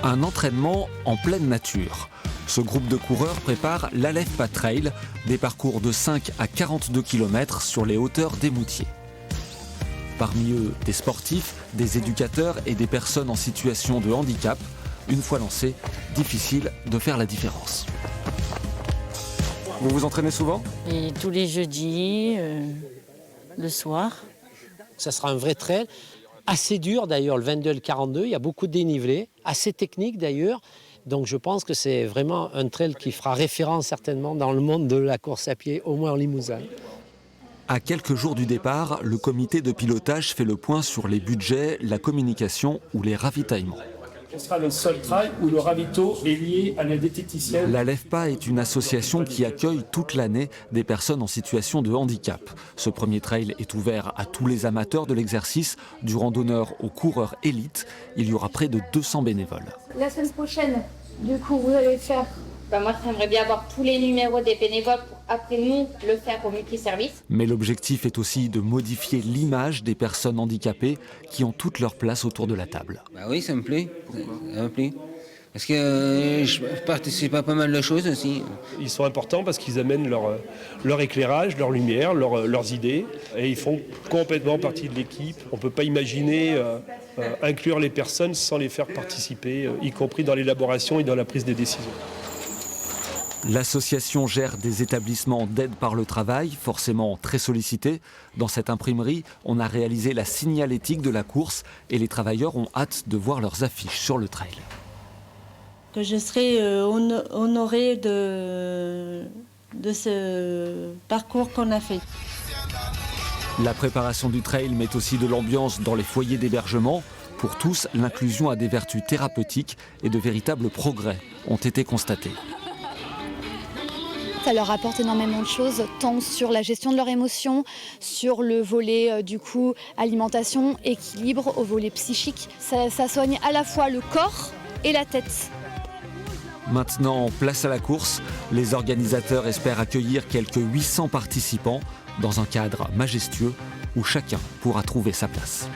Un entraînement en pleine nature. Ce groupe de coureurs prépare l'Alefpa Trail, des parcours de 5 à 42 km sur les hauteurs des Moutiers. Parmi eux, des sportifs, des éducateurs et des personnes en situation de handicap. Une fois lancé, difficile de faire la différence. Vous vous entraînez souvent ? Et tous les jeudis, le soir. Ça sera un vrai trail, assez dur d'ailleurs, le 22 et le 42, il y a beaucoup de dénivelé, assez technique d'ailleurs. Donc je pense que c'est vraiment un trail qui fera référence certainement dans le monde de la course à pied, au moins en Limousin. À quelques jours du départ, le comité de pilotage fait le point sur les budgets, la communication ou les ravitaillements. Ce sera le seul trail où le ravito est lié à la diététicienne. L'Alefpa est une association qui accueille toute l'année des personnes en situation de handicap. Ce premier trail est ouvert à tous les amateurs de l'exercice, du randonneur aux coureurs élites. Il y aura près de 200 bénévoles. La semaine prochaine, du coup, vous allez faire... Moi, j'aimerais bien avoir tous les numéros des bénévoles pour après nous le faire au multiservice. Mais l'objectif est aussi de modifier l'image des personnes handicapées qui ont toute leur place autour de la table. Bah oui, ça me plaît. Ça me plaît. Parce que je participe à pas mal de choses aussi. Ils sont importants parce qu'ils amènent leur éclairage, leur lumière, leurs idées. Et ils font complètement partie de l'équipe. On ne peut pas imaginer inclure les personnes sans les faire participer, y compris dans l'élaboration et dans la prise des décisions. L'association gère des établissements d'aide par le travail, forcément très sollicités. Dans cette imprimerie, on a réalisé la signalétique de la course et les travailleurs ont hâte de voir leurs affiches sur le trail. Que je serai honorée de ce parcours qu'on a fait. La préparation du trail met aussi de l'ambiance dans les foyers d'hébergement. Pour tous, l'inclusion a des vertus thérapeutiques et de véritables progrès ont été constatés. Ça leur apporte énormément de choses, tant sur la gestion de leurs émotions, sur le volet du coup alimentation, équilibre, au volet psychique. Ça soigne à la fois le corps et la tête. Maintenant, place à la course. Les organisateurs espèrent accueillir quelques 800 participants dans un cadre majestueux où chacun pourra trouver sa place.